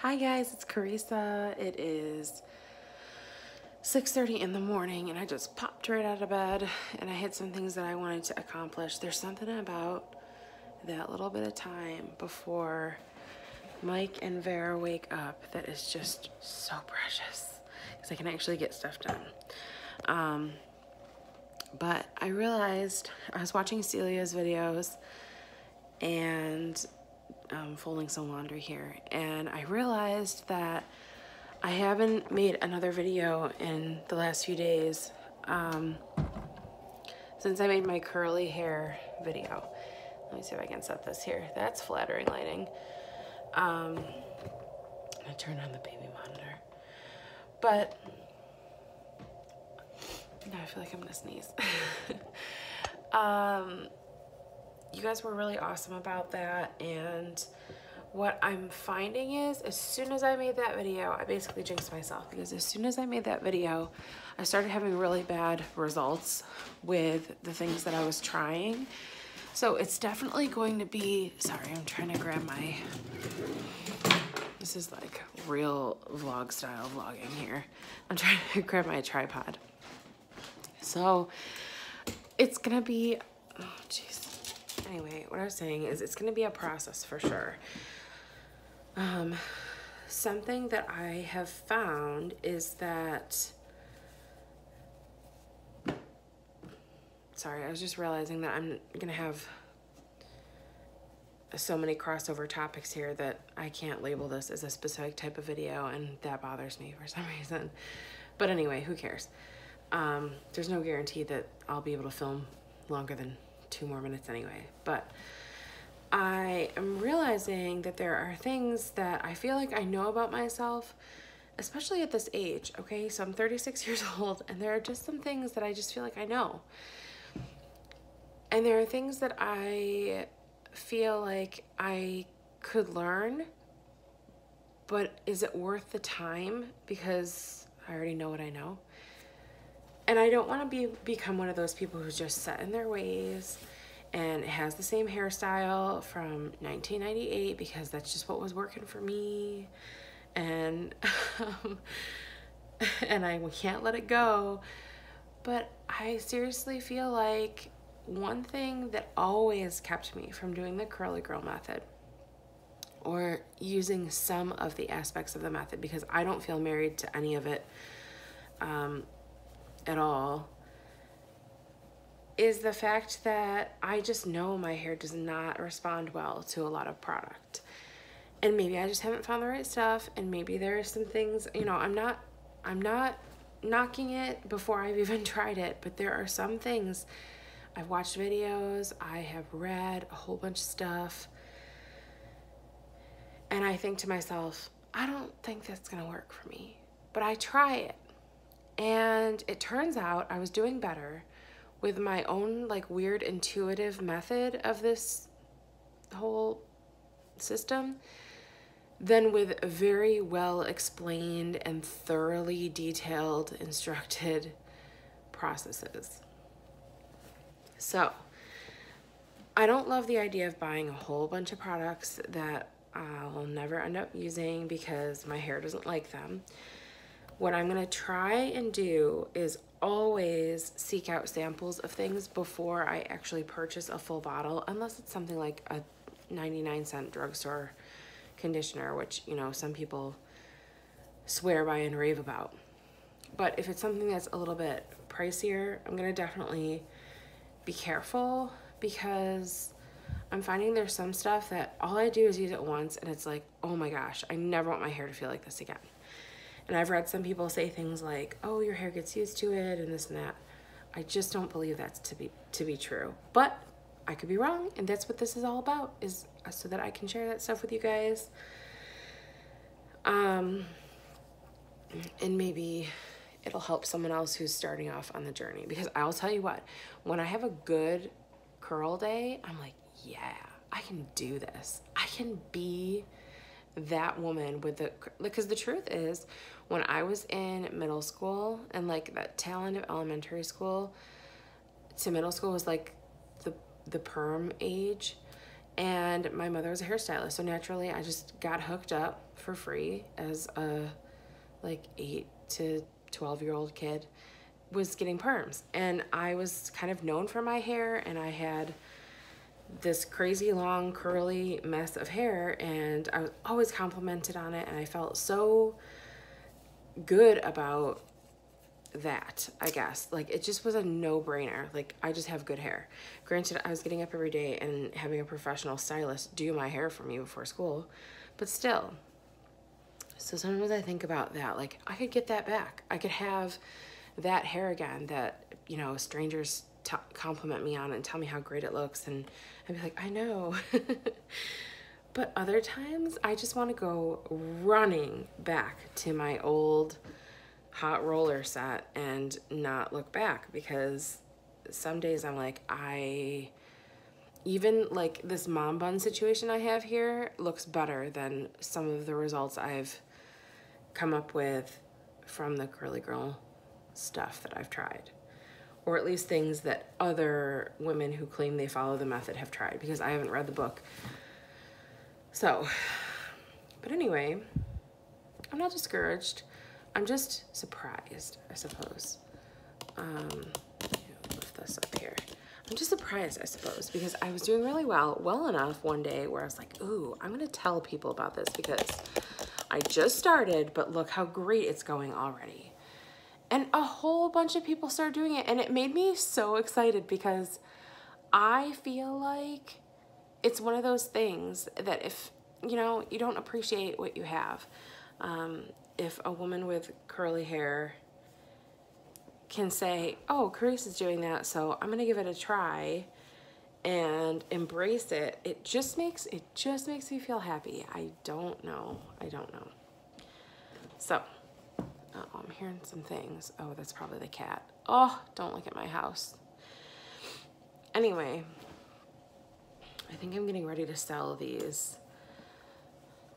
Hi guys, it's Carissa. It is 6:30 in the morning and I just popped right out of bed and I had some things that I wanted to accomplish. There's something about that little bit of time before Mike and Vera wake up that is just so precious because I can actually get stuff done. But I realized I was watching Celia's videos and folding some laundry here, and I realized that I haven't made another video in the last few days since I made my curly hair video. Let me see if I can set this here. That's flattering lighting. I'm gonna turn on the baby monitor. But now I feel like I'm gonna sneeze. You guys were really awesome about that, and what I'm finding is as soon as I made that video, I basically jinxed myself, because as soon as I made that video, I started having really bad results with the things that I was trying. So it's definitely going to be, sorry, I'm trying to grab my, this is like real vlog style vlogging here. I'm trying to grab my tripod. So it's gonna be, oh jeez. Anyway, what I was saying is it's gonna be a process for sure. Something that I have found is that, sorry, I was just realizing that I'm gonna have so many crossover topics here that I can't label this as a specific type of video, and that bothers me for some reason. But anyway, who cares? There's no guarantee that I'll be able to film longer than 2 more minutes anyway, but I am realizing that there are things that I feel like I know about myself, especially at this age, okay? So I'm 36 years old, and there are just some things that I just feel like I know. And there are things that I feel like I could learn, but is it worth the time? Because I already know what I know. And I don't want to become one of those people who's just set in their ways and has the same hairstyle from 1998 because that's just what was working for me, and and I can't let it go. But I seriously feel like one thing that always kept me from doing the curly girl method or using some of the aspects of the method, because I don't feel married to any of it at all, is the fact that I just know my hair does not respond well to a lot of product. And maybe I just haven't found the right stuff, and maybe there are some things, you know, I'm not knocking it before I've even tried it, but there are some things. I've watched videos, I have read a whole bunch of stuff, and I think to myself, I don't think that's gonna work for me, but I try it. And it turns out I was doing better with my own like weird intuitive method of this whole system than with very well explained and thoroughly detailed instructed processes. So I don't love the idea of buying a whole bunch of products that I'll never end up using because my hair doesn't like them. What I'm gonna try and do is always seek out samples of things before I actually purchase a full bottle, unless it's something like a 99-cent drugstore conditioner, which, you know, some people swear by and rave about. But if it's something that's a little bit pricier, I'm gonna definitely be careful, because I'm finding there's some stuff that all I do is use it once and it's like, oh my gosh, I never want my hair to feel like this again. And I've read some people say things like, oh, your hair gets used to it and this and that. I just don't believe that's to be true. But I could be wrong, and that's what this is all about, is so that I can share that stuff with you guys. And maybe it'll help someone else who's starting off on the journey. Because I'll tell you what, when I have a good curl day, I'm like, yeah, I can do this. I can be that woman with the, because the truth is, when I was in middle school, and like that tail end of elementary school to middle school was like the perm age, And my mother was a hairstylist, so naturally I just got hooked up for free as a like 8 to 12-year-old kid, was getting perms. And I was kind of known for my hair, and I had this crazy long curly mess of hair, and I was always complimented on it, and I felt so good about that, I guess. Like, it just was a no-brainer. Like, I just have good hair. Granted, I was getting up every day and having a professional stylist do my hair for me before school, but still. So sometimes I think about that, like, I could get that back. I could have that hair again that, you know, strangers compliment me on and tell me how great it looks, and I'd be like, I know. But other times I just want to go running back to my old hot roller set and not look back, because some days I'm like, even like this mom bun situation I have here looks better than some of the results I've come up with from the curly girl stuff that I've tried, or at least things that other women who claim they follow the method have tried, because I haven't read the book. So, but anyway, I'm not discouraged. I'm just surprised, I suppose. Lift this up here. I'm just surprised, I suppose, because I was doing really well enough one day where I was like, ooh, I'm gonna tell people about this because I just started, but look how great it's going already. And a whole bunch of people started doing it, and it made me so excited, because I feel like it's one of those things that if, you know, you don't appreciate what you have, if a woman with curly hair can say, oh, Carice is doing that, so I'm gonna give it a try and embrace it, it just makes me feel happy. I don't know. So, I'm hearing some things. Oh, that's probably the cat. Oh, don't look at my house. Anyway, I think I'm getting ready to sell these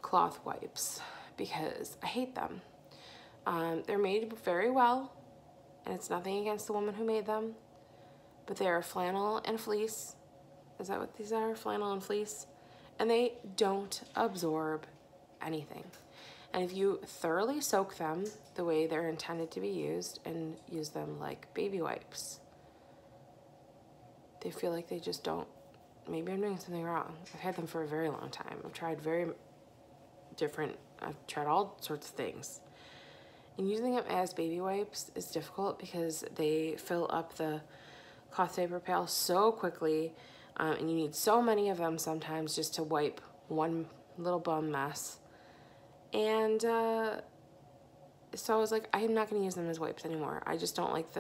cloth wipes because I hate them. They're made very well, and it's nothing against the woman who made them, but they are flannel and fleece. Is that what these are? Flannel and fleece? And they don't absorb anything. And if you thoroughly soak them the way they're intended to be used and use them like baby wipes, they feel like they just don't. Maybe I'm doing something wrong. I've had them for a very long time. I've tried I've tried all sorts of things. And using them as baby wipes is difficult because they fill up the cloth diaper pail so quickly, and you need so many of them sometimes just to wipe one little bum mess. And so I was like, I'm not gonna use them as wipes anymore. I just don't like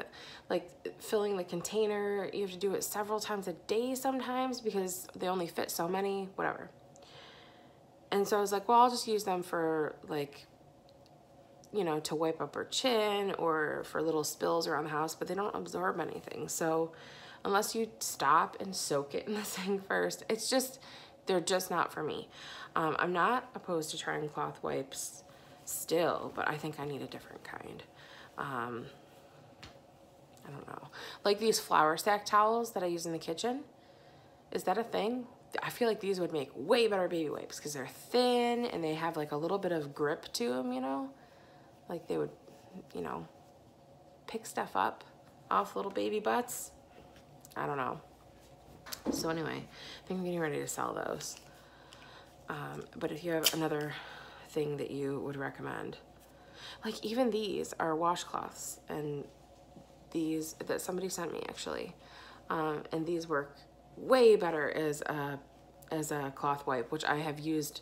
filling the container. You have to do it several times a day sometimes because they only fit so many, whatever. And so I was like, well, I'll just use them for like, you know, to wipe up her chin or for little spills around the house, but they don't absorb anything. So unless you stop and soak it in the sink first, they're just not for me. I'm not opposed to trying cloth wipes still, but I think I need a different kind. I don't know. Like these flour sack towels that I use in the kitchen. Is that a thing? I feel like these would make way better baby wipes because they're thin and they have like a little bit of grip to them, you know? Like they would, you know, pick stuff up off little baby butts. I don't know. So anyway, I think I'm getting ready to sell those. But if you have another thing that you would recommend, like even these are washcloths, and these that somebody sent me actually, and these work way better as a cloth wipe, which I have used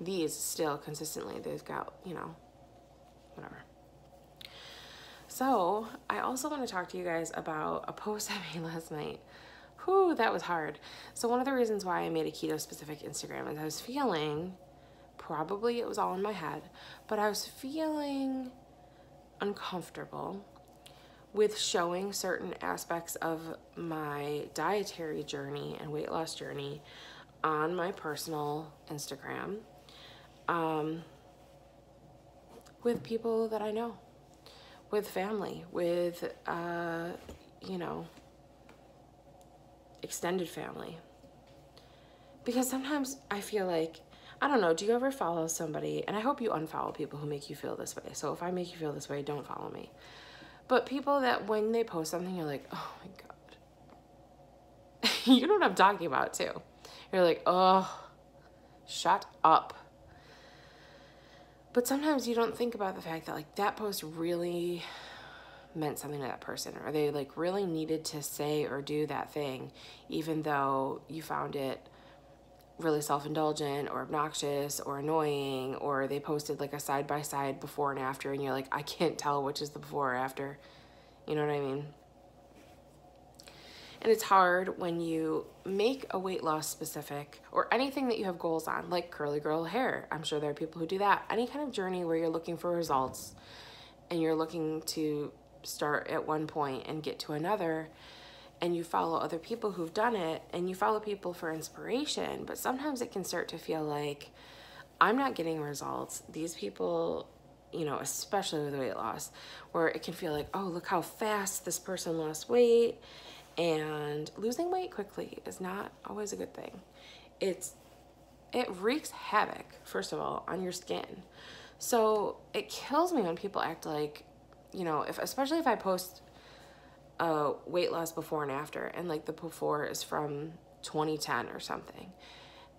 these still consistently. They've got, you know, whatever. So I also want to talk to you guys about a post I made last night. Whew, that was hard. So one of the reasons why I made a keto specific Instagram is I was feeling, probably it was all in my head, but I was feeling uncomfortable with showing certain aspects of my dietary journey and weight loss journey on my personal Instagram with people that I know, with family, with, you know, extended family. Because sometimes I feel like, I don't know, do you ever follow somebody, and I hope you unfollow people who make you feel this way. So if I make you feel this way, don't follow me. But people that when they post something, you're like, oh my God. You know what I'm talking about too. You're like, oh, shut up. But sometimes you don't think about the fact that like that post really meant something to that person, or they like really needed to say or do that thing, even though you found it really self-indulgent or obnoxious or annoying, or they posted like a side-by-side before and after, and you're like, I can't tell which is the before or after. You know what I mean? And it's hard when you make a weight loss specific or anything that you have goals on, like curly girl hair. I'm sure there are people who do that. Any kind of journey where you're looking for results and you're looking to start at one point and get to another, and you follow other people who've done it, and you follow people for inspiration, but sometimes it can start to feel like, I'm not getting results. These people, you know, especially with weight loss, where it can feel like, oh, look how fast this person lost weight. And losing weight quickly is not always a good thing. It wreaks havoc, first of all, on your skin. So it kills me when people act like, you know, especially if I post weight loss before and after, and like the before is from 2010 or something,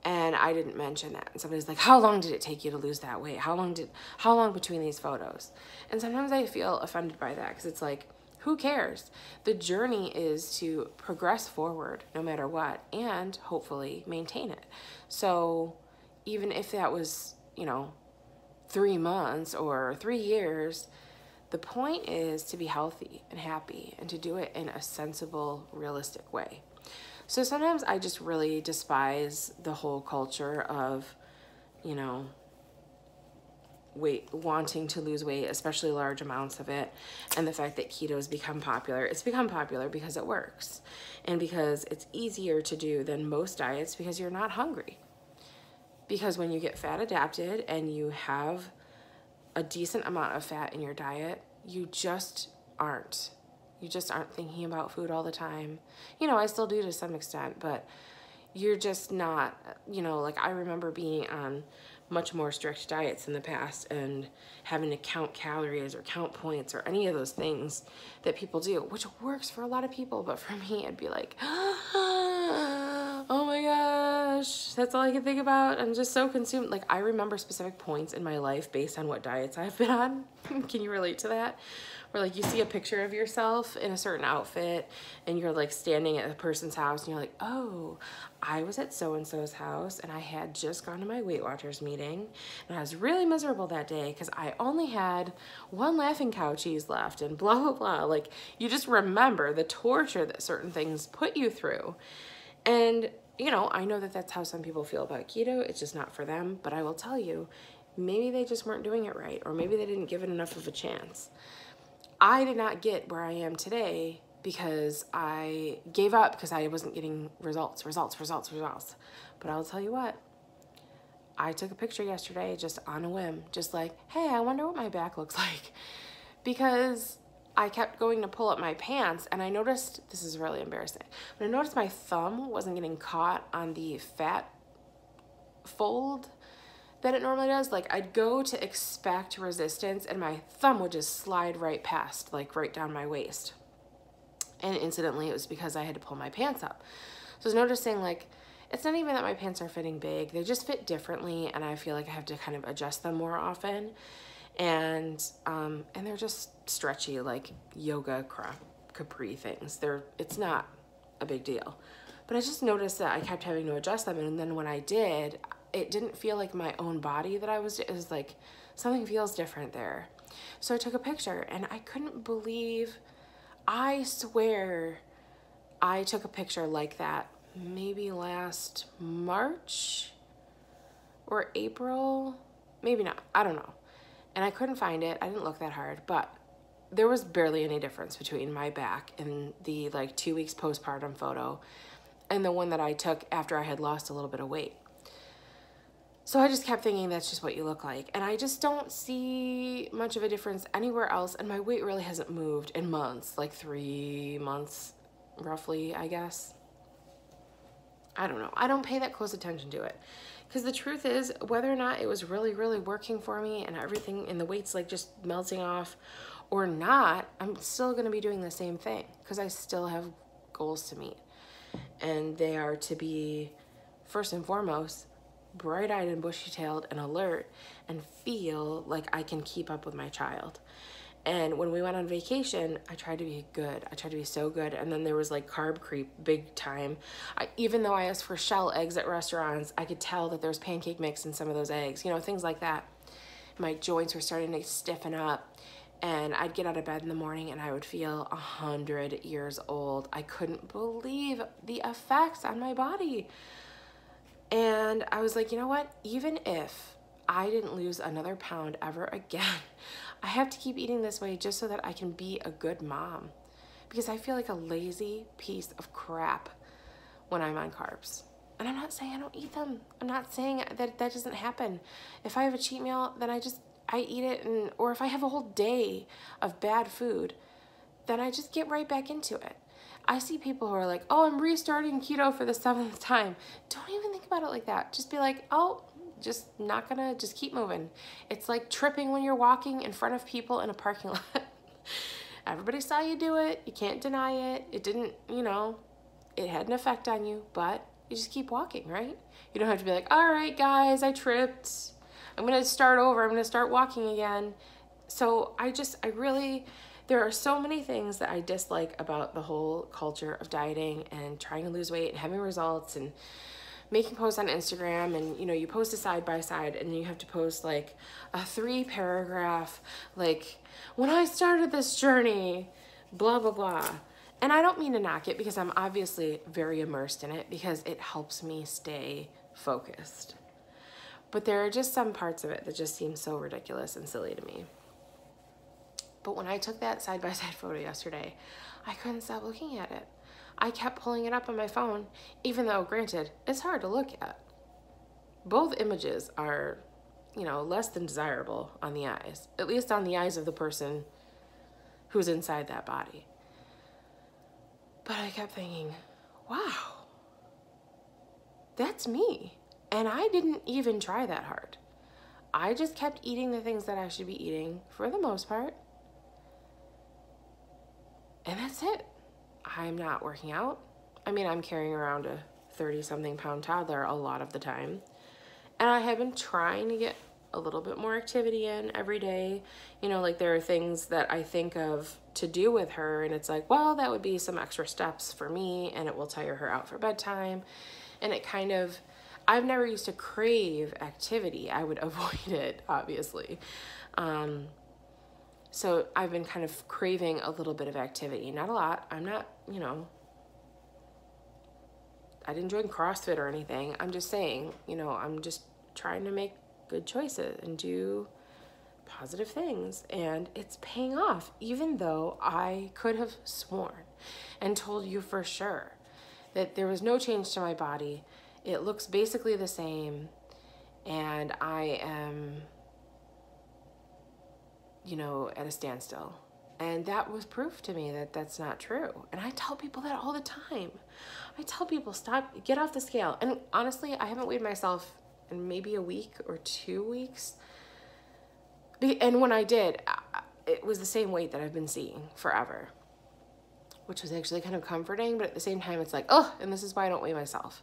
and I didn't mention that, and somebody's like, how long did it take you to lose that weight? How long between these photos? And sometimes I feel offended by that, because it's like, who cares? The journey is to progress forward no matter what, and hopefully maintain it. So even if that was, you know, 3 months or 3 years, the point is to be healthy and happy and to do it in a sensible, realistic way. So sometimes I just really despise the whole culture of, you know, wanting to lose weight, especially large amounts of it, and the fact that keto has become popular. It's become popular because it works, and because it's easier to do than most diets, because you're not hungry. Because when you get fat adapted and you have a decent amount of fat in your diet, you just aren't thinking about food all the time. You know, I still do to some extent, but you're just not, you know, like I remember being on much more strict diets in the past and having to count calories or count points or any of those things that people do, which works for a lot of people, but for me, I'd be like, oh my gosh, that's all I can think about. I'm just so consumed. Like, I remember specific points in my life based on what diets I've been on. Can you relate to that? Where like you see a picture of yourself in a certain outfit and you're like standing at a person's house and you're like, oh, I was at so-and-so's house and I had just gone to my Weight Watchers meeting and I was really miserable that day because I only had 1 Laughing Cow cheese left and blah, blah, blah. Like, you just remember the torture that certain things put you through. And, you know, I know that that's how some people feel about keto. It's just not for them. But I will tell you, maybe they just weren't doing it right, or maybe they didn't give it enough of a chance. I did not get where I am today because I gave up because I wasn't getting results. But I'll tell you what, I took a picture yesterday just on a whim, just like, hey, I wonder what my back looks like. Because I kept going to pull up my pants and I noticed, this is really embarrassing, but I noticed my thumb wasn't getting caught on the fat fold that it normally does. Like, I'd go to expect resistance and my thumb would just slide right past, like right down my waist. And incidentally, it was because I had to pull my pants up. So I was noticing, like, it's not even that my pants are fitting big, they just fit differently, and I feel like I have to kind of adjust them more often. And they're just stretchy, like yoga capri things. It's not a big deal. But I just noticed that I kept having to adjust them, and then when I did, it didn't feel like my own body that it was like, something feels different there. So I took a picture and I couldn't believe, I swear I took a picture like that maybe last March or April, maybe not, I don't know. And I couldn't find it, I didn't look that hard, but there was barely any difference between my back in the like 2 weeks postpartum photo and the one that I took after I had lost a little bit of weight. So I just kept thinking that's just what you look like. And I just don't see much of a difference anywhere else. And my weight really hasn't moved in months, like 3 months roughly, I guess. I don't know. I don't pay that close attention to it. Because the truth is, whether or not it was really, really working for me and everything and the weight's like just melting off or not, I'm still going to be doing the same thing because I still have goals to meet. And they are to be, first and foremost, bright-eyed and bushy-tailed and alert and feel like I can keep up with my child. And when we went on vacation, I tried to be good. I tried to be so good. And then there was like carb creep big time. Even though I asked for shell eggs at restaurants, I could tell that there was pancake mix in some of those eggs, you know, things like that. My joints were starting to stiffen up. And I'd get out of bed in the morning and I would feel 100 years old. I couldn't believe the effects on my body. And I was like, you know what? Even if I didn't lose another pound ever again, I have to keep eating this way just so that I can be a good mom. Because I feel like a lazy piece of crap when I'm on carbs. And I'm not saying I don't eat them. I'm not saying that that doesn't happen. If I have a cheat meal, then I eat it. Or if I have a whole day of bad food, then I just get right back into it. I see people who are like, oh, I'm restarting keto for the 7th time. Don't even think about it like that. Just be like, oh, just not gonna, just keep moving. It's like tripping when you're walking in front of people in a parking lot. Everybody saw you do it. You can't deny it. It didn't, you know, it had an effect on you, but you just keep walking, right? You don't have to be like, all right, guys, I tripped. I'm gonna start over. I'm gonna start walking again. So there are so many things that I dislike about the whole culture of dieting and trying to lose weight and having results and making posts on Instagram. And, you know, you post a side by side and you have to post like a 3-paragraph, like, when I started this journey, blah, blah, blah. And I don't mean to knock it because I'm obviously very immersed in it because it helps me stay focused. But there are just some parts of it that just seem so ridiculous and silly to me. But when I took that side-by-side photo yesterday, I couldn't stop looking at it. I kept pulling it up on my phone, even though, granted, it's hard to look at. Both images are, you know, less than desirable on the eyes, at least on the eyes of the person who's inside that body. But I kept thinking, wow, that's me. And I didn't even try that hard. I just kept eating the things that I should be eating for the most part. And that's it. I'm not working out. I mean, I'm carrying around a 30-something pound toddler a lot of the time. And I have been trying to get a little bit more activity in every day. You know, like there are things that I think of to do with her and it's like, well, that would be some extra steps for me and it will tire her out for bedtime. And it kind of, I've never used to crave activity. I would avoid it, obviously. So I've been kind of craving a little bit of activity. Not a lot. I'm not, you know, I didn't join CrossFit or anything. I'm just saying, you know, I'm just trying to make good choices and do positive things. And it's paying off, even though I could have sworn and told you for sure that there was no change to my body. It looks basically the same. And I am, you know, at a standstill. And that was proof to me that that's not true. And I tell people that all the time. I tell people, stop, get off the scale. And honestly, I haven't weighed myself in maybe a week or 2 weeks. And when I did, it was the same weight that I've been seeing forever, which was actually kind of comforting. But at the same time, it's like, oh, and this is why I don't weigh myself.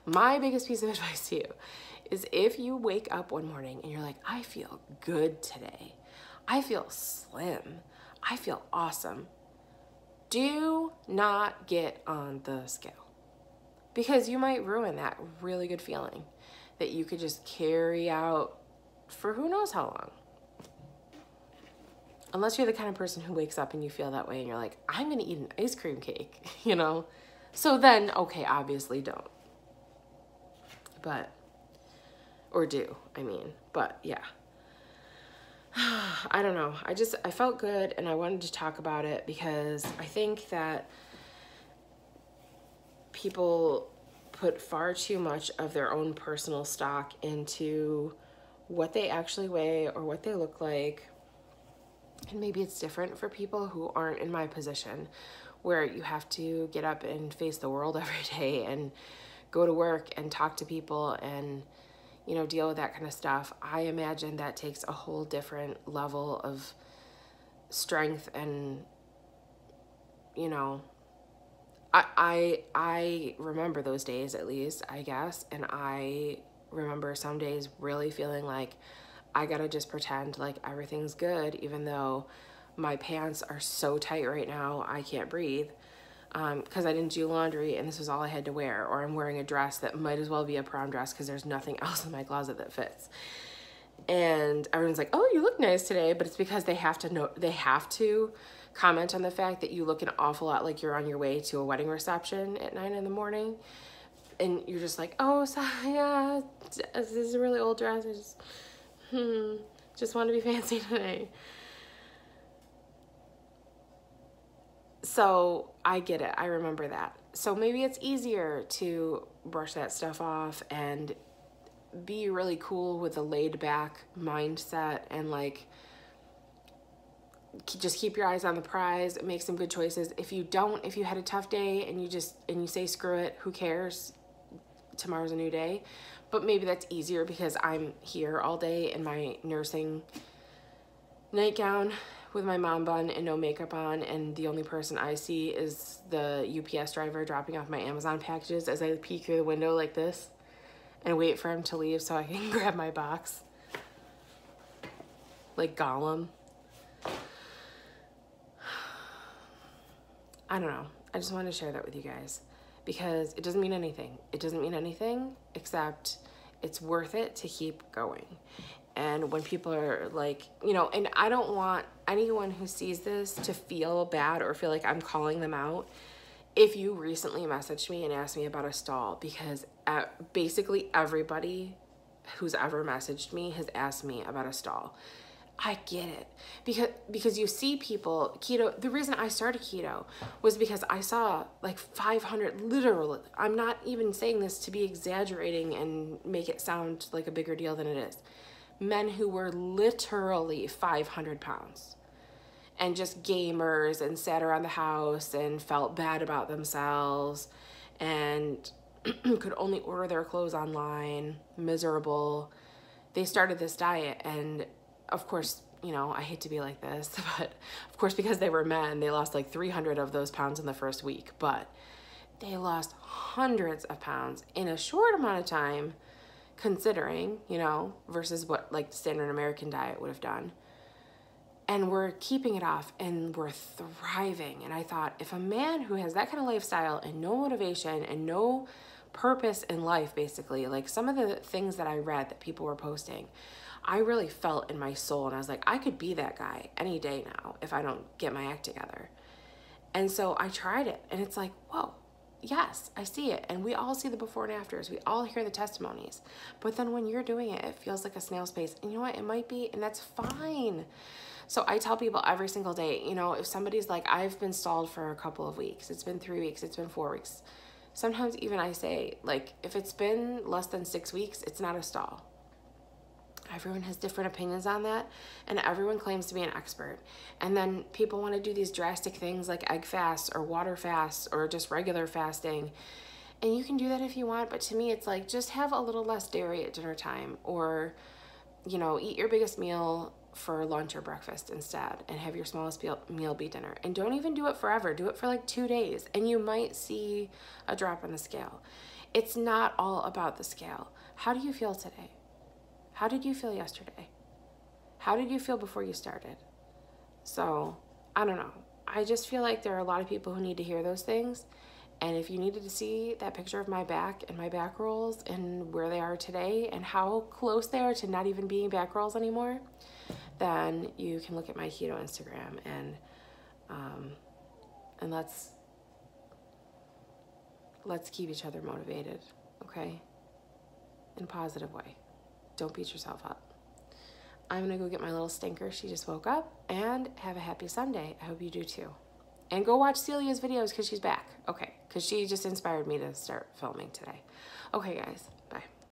My biggest piece of advice to you is if you wake up one morning and you're like, I feel good today. I feel slim. I feel awesome. Do not get on the scale because you might ruin that really good feeling that you could just carry out for who knows how long. Unless you're the kind of person who wakes up and you feel that way and you're like, I'm going to eat an ice cream cake, you know? So then, okay, obviously don't. But, or do, I mean, but yeah. I don't know. I felt good and I wanted to talk about it because I think that people put far too much of their own personal stock into what they actually weigh or what they look like. And maybe it's different for people who aren't in my position where you have to get up and face the world every day and go to work and talk to people and, you know, deal with that kind of stuff, I imagine that takes a whole different level of strength. And, you know, I remember those days, at least, I guess. And I remember some days really feeling like I gotta just pretend like everything's good, even though my pants are so tight right now I can't breathe, because I didn't do laundry and this was all I had to wear, or I'm wearing a dress that might as well be a prom dress because there's nothing else in my closet that fits. And everyone's like, oh, you look nice today, but it's because they have to comment on the fact that you look an awful lot like you're on your way to a wedding reception at 9 in the morning. And you're just like, oh, so, yeah, this is a really old dress. I just want to be fancy today. So I get it. I remember that. So maybe it's easier to brush that stuff off and be really cool with a laid back mindset, and like just keep your eyes on the prize, make some good choices. If you had a tough day and you say screw it, who cares? Tomorrow's a new day. But maybe that's easier because I'm here all day in my nursing nightgown with my mom bun and no makeup on, and the only person I see is the UPS driver dropping off my Amazon packages as I peek through the window like this and wait for him to leave so I can grab my box. Like Gollum. I don't know. I just wanted to share that with you guys because it doesn't mean anything. It doesn't mean anything except it's worth it to keep going. And when people are like, you know, and I don't want anyone who sees this to feel bad or feel like I'm calling them out. If you recently messaged me and asked me about a stall, because basically everybody who's ever messaged me has asked me about a stall. I get it, because you see people, keto, the reason I started keto was because I saw like 500, literally, I'm not even saying this to be exaggerating and make it sound like a bigger deal than it is, men who were literally 500 pounds and just gamers and sat around the house and felt bad about themselves and could only order their clothes online, miserable. They started this diet, and of course, you know, I hate to be like this, but of course, because they were men, they lost like 300 of those pounds in the first week, but they lost hundreds of pounds in a short amount of time, considering, you know, versus what like the standard American diet would have done. And we're keeping it off and we're thriving. And I thought, if a man who has that kind of lifestyle and no motivation and no purpose in life, basically, like some of the things that I read that people were posting, I really felt in my soul, and I was like, I could be that guy any day now if I don't get my act together. And so I tried it, and it's like, whoa, yes, I see it. And we all see the before and afters. We all hear the testimonies. But then when you're doing it, it feels like a snail's pace. And you know what? It might be, and that's fine. So I tell people every single day, you know, if somebody's like, I've been stalled for a couple of weeks, it's been 3 weeks, it's been 4 weeks. Sometimes even I say, like, if it's been less than 6 weeks, it's not a stall. Everyone has different opinions on that, and everyone claims to be an expert. And then people want to do these drastic things like egg fasts or water fasts or just regular fasting. And you can do that if you want, but to me, it's like, just have a little less dairy at dinner time, or, you know, eat your biggest meal for lunch or breakfast instead, and have your smallest meal be dinner. And don't even do it forever. Do it for like 2 days, and you might see a drop on the scale. It's not all about the scale. How do you feel today? How did you feel yesterday? How did you feel before you started? So, I don't know. I just feel like there are a lot of people who need to hear those things. And if you needed to see that picture of my back and my back rolls and where they are today and how close they are to not even being back rolls anymore, then you can look at my keto Instagram and let's keep each other motivated, okay? In a positive way. Don't beat yourself up. I'm gonna go get my little stinker. She just woke up, and have a happy Sunday. I hope you do too. And go watch Celia's videos because she's back. Okay, because she just inspired me to start filming today. Okay, guys, bye.